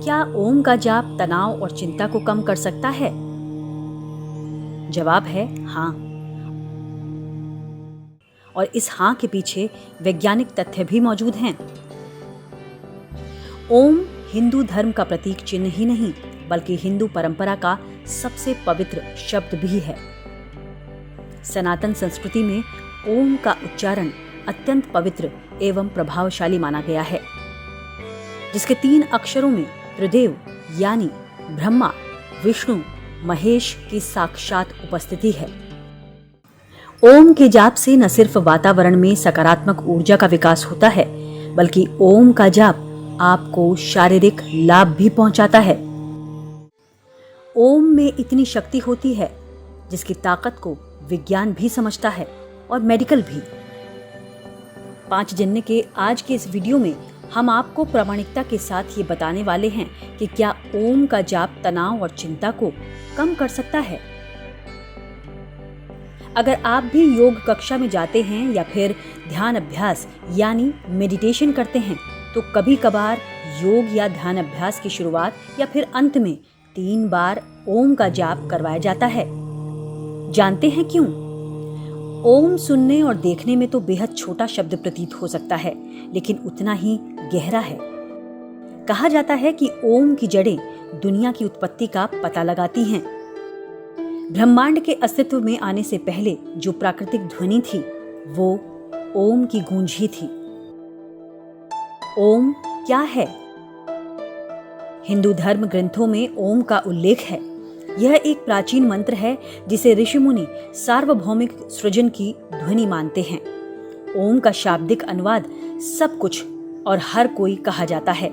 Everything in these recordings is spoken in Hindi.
क्या ओम का जाप तनाव और चिंता को कम कर सकता है? जवाब है हाँ। और इस हाँ के पीछे वैज्ञानिक तथ्य भी मौजूद हैं। ओम हिंदू धर्म का प्रतीक चिन्ह ही नहीं, बल्कि हिंदू परंपरा का सबसे पवित्र शब्द भी है। सनातन संस्कृति में ओम का उच्चारण अत्यंत पवित्र एवं प्रभावशाली माना गया है, जिसके 3 अक्षरों में त्रिदेव यानी ब्रह्मा, विष्णु, महेश की साक्षात उपस्थिति है। ओम के जाप से न सिर्फ वातावरण में सकारात्मक ऊर्जा का विकास होता है, बल्कि ओम का जाप आपको शारीरिक लाभ भी पहुंचाता है। ओम में इतनी शक्ति होती है जिसकी ताकत को विज्ञान भी समझता है और मेडिकल भी। 5 जनवरी के आज के इस वीडियो में हम आपको प्रामाणिकता के साथ ये बताने वाले हैं कि क्या ओम का जाप तनाव और चिंता को कम कर सकता है। अगर आप भी योग कक्षा में जाते हैं या फिर ध्यान अभ्यास यानी मेडिटेशन करते हैं, तो कभी कभार योग या ध्यान अभ्यास की शुरुआत या फिर अंत में 3 बार ओम का जाप करवाया जाता है। जानते हैं क्यों? ओम सुनने और देखने में तो बेहद छोटा शब्द प्रतीत हो सकता है, लेकिन उतना ही गहरा है। कहा जाता है कि ओम की जड़ें दुनिया की उत्पत्ति का पता लगाती हैं। ब्रह्मांड के अस्तित्व में आने से पहले जो प्राकृतिक ध्वनि थी, वो ओम की गूंज ही थी। ओम क्या है? हिंदू धर्म ग्रंथों में ओम का उल्लेख है। यह एक प्राचीन मंत्र है जिसे ऋषि मुनि सार्वभौमिक सृजन की ध्वनि मानते हैं। ओम का शाब्दिक अनुवाद सब कुछ और हर कोई कहा जाता है।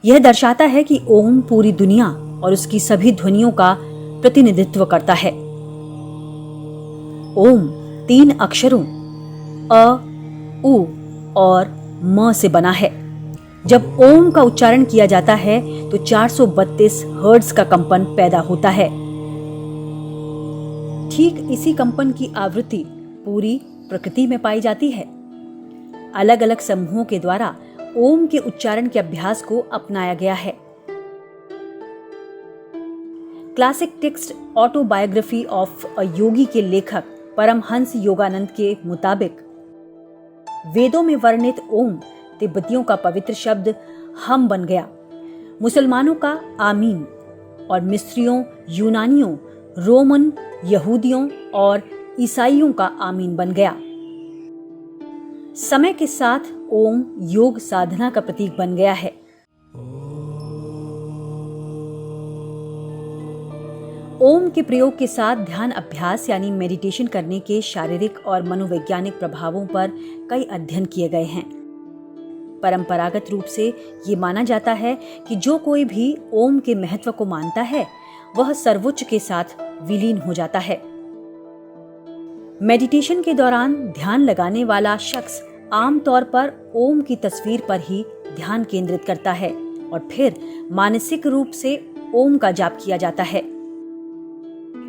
यह दर्शाता है कि ओम पूरी दुनिया और उसकी सभी ध्वनियों का प्रतिनिधित्व करता है। ओम 3 अक्षरों अ, उ और म से बना है। जब ओम का उच्चारण किया जाता है तो 432 हर्ट्ज का कंपन पैदा होता है। ठीक इसी कंपन की आवृत्ति पूरी प्रकृति में पाई जाती है। अलग अलग समूहों के द्वारा ओम के उच्चारण के अभ्यास को अपनाया गया है। Classic text autobiography of a Yogi के लेखक परमहंस योगानंद के मुताबिक वेदों में वर्णित ओम तिब्बतियों का पवित्र शब्द हम बन गया, मुसलमानों का आमीन और मिस्रियों, यूनानियों, रोमन, यहूदियों और ईसाइयों का आमीन बन गया। समय के साथ ओम योग साधना का प्रतीक बन गया है। ओम के प्रयोग के साथ ध्यान अभ्यास यानी मेडिटेशन करने के शारीरिक और मनोवैज्ञानिक प्रभावों पर कई अध्ययन किए गए हैं। परंपरागत रूप से ये माना जाता है कि जो कोई भी ओम के महत्व को मानता है, वह सर्वोच्च के साथ विलीन हो जाता है। मेडिटेशन के दौरान ध्यान लगाने वाला शख्स आमतौर पर ओम की तस्वीर पर ही ध्यान केंद्रित करता है और फिर मानसिक रूप से ओम का जाप किया जाता है।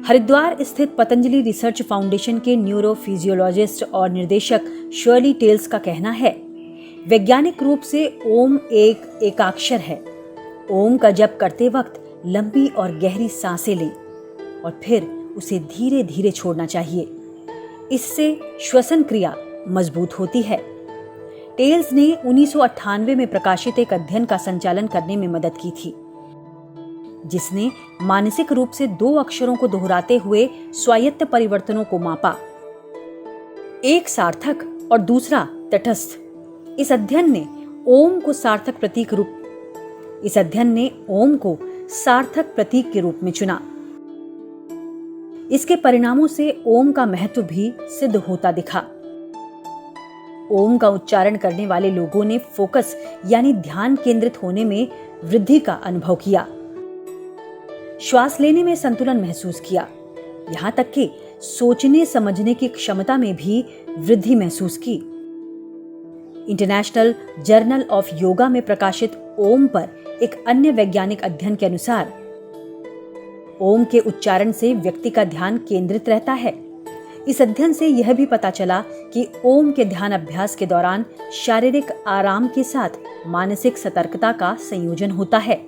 हरिद्वार स्थित पतंजलि रिसर्च फाउंडेशन के न्यूरोफिजियोलॉजिस्ट और निर्देशक शर्ली टेल्स का कहना है, वैज्ञानिक रूप से ओम एक एकाक्षर है। ओम का जप करते वक्त लंबी और गहरी सांसें लें और फिर उसे धीरे धीरे छोड़ना चाहिए। इससे श्वसन क्रिया मजबूत होती है। टेल्स ने 1998 में प्रकाशित एक अध्ययन का संचालन करने में मदद की थी, जिसने मानसिक रूप से 2 अक्षरों को दोहराते हुए स्वायत्त परिवर्तनों को मापा, एक सार्थक और दूसरा तटस्थ। इस अध्ययन ने ओम को सार्थक प्रतीक के रूप में चुना। इसके परिणामों से ओम का महत्व भी सिद्ध होता दिखा। ओम का उच्चारण करने वाले लोगों ने फोकस यानी ध्यान केंद्रित होने में वृद्धि का अनुभव किया, श्वास लेने में संतुलन महसूस किया, यहाँ तक कि सोचने समझने की क्षमता में भी वृद्धि महसूस की। इंटरनेशनल जर्नल ऑफ योगा में प्रकाशित ओम पर एक अन्य वैज्ञानिक अध्ययन के अनुसार ओम के उच्चारण से व्यक्ति का ध्यान केंद्रित रहता है। इस अध्ययन से यह भी पता चला कि ओम के ध्यान अभ्यास के दौरान शारीरिक आराम के साथ मानसिक सतर्कता का संयोजन होता है।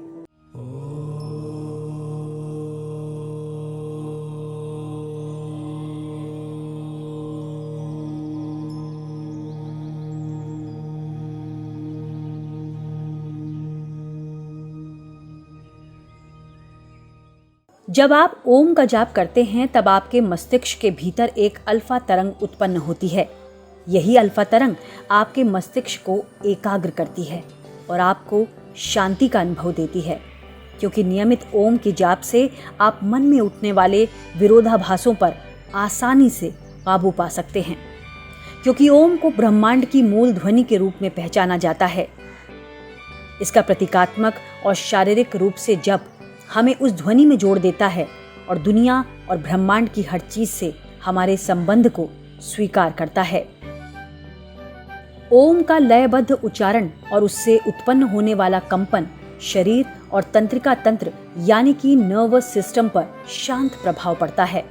जब आप ओम का जाप करते हैं तब आपके मस्तिष्क के भीतर एक अल्फा तरंग उत्पन्न होती है। यही अल्फा तरंग आपके मस्तिष्क को एकाग्र करती है और आपको शांति का अनुभव देती है, क्योंकि नियमित ओम के जाप से आप मन में उठने वाले विरोधाभासों पर आसानी से काबू पा सकते हैं, क्योंकि ओम को ब्रह्मांड की मूल ध्वनि के रूप में पहचाना जाता है। इसका प्रतीकात्मक और शारीरिक रूप से जप हमें उस ध्वनि में जोड़ देता है और दुनिया और ब्रह्मांड की हर चीज से हमारे संबंध को स्वीकार करता है। ओम का लयबद्ध उच्चारण और उससे उत्पन्न होने वाला कंपन शरीर और तंत्रिका तंत्र यानी कि नर्वस सिस्टम पर शांत प्रभाव पड़ता है।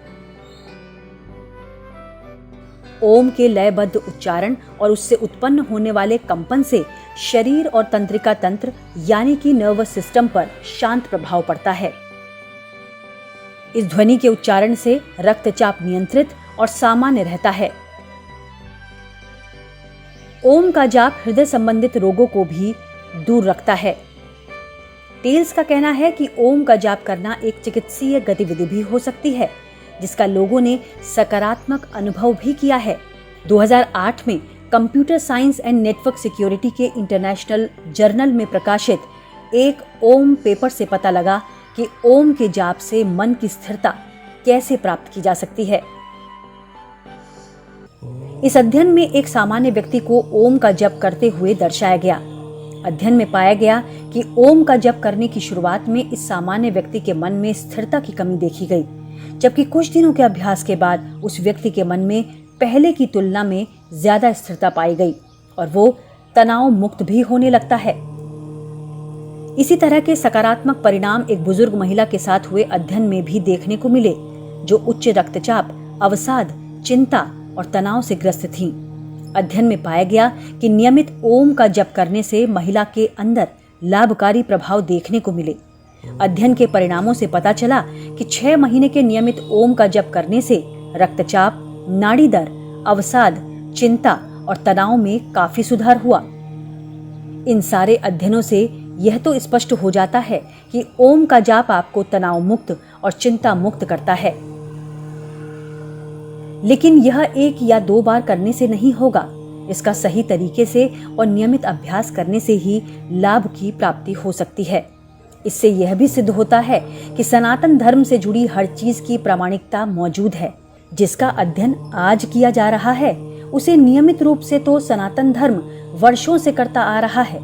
ओम के लयबद्ध उच्चारण और उससे उत्पन्न होने वाले कंपन से शरीर और तंत्रिका तंत्र यानी कि नर्वस सिस्टम पर शांत प्रभाव पड़ता है। इस ध्वनि के उच्चारण से रक्तचाप नियंत्रित और सामान्य रहता है। ओम का जाप हृदय संबंधित रोगों को भी दूर रखता है। टेल्स का कहना है कि ओम का जाप करना एक चिकित्सीय गतिविधि भी हो सकती है, जिसका लोगों ने सकारात्मक अनुभव भी किया है। 2008 में computer science and network security के इंटरनेशनल जर्नल में प्रकाशित एक ओम पेपर से पता लगा कि ओम के जाप से मन की स्थिरता कैसे प्राप्त की जा सकती है। इस अध्ययन में एक सामान्य व्यक्ति को ओम का जप करते हुए दर्शाया गया। अध्ययन में पाया गया कि ओम का जप करने की शुरुआत में इस सामान्य व्यक्ति के मन में स्थिरता की कमी देखी गई, जबकि कुछ दिनों के अभ्यास के बाद उस व्यक्ति के मन में पहले की तुलना में ज्यादा स्थिरता पाई गई और वो तनाव मुक्त भी होने लगता है। इसी तरह के सकारात्मक परिणाम एक बुजुर्ग महिला के साथ हुए अध्ययन में भी देखने को मिले, जो उच्च रक्तचाप, अवसाद, चिंता और तनाव से ग्रस्त थीं। अध्ययन में पाया गया कि नियमित ओम का जप करने से महिला के अंदर लाभकारी प्रभाव देखने को मिले। अध्ययन के परिणामों से पता चला कि 6 महीने के नियमित ओम का जप करने से रक्तचाप, नाड़ी दर, अवसाद, चिंता और तनाव में काफी सुधार हुआ। इन सारे अध्ययनों से यह तो स्पष्ट हो जाता है कि ओम का जाप आपको तनाव मुक्त और चिंता मुक्त करता है, लेकिन यह 1 या 2 बार करने से नहीं होगा। इसका सही तरीके से और नियमित अभ्यास करने से ही लाभ की प्राप्ति हो सकती है। इससे यह भी सिद्ध होता है कि सनातन धर्म से जुड़ी हर चीज की प्रामाणिकता मौजूद है। जिसका अध्ययन आज किया जा रहा है उसे नियमित रूप से तो सनातन धर्म वर्षों से करता आ रहा है,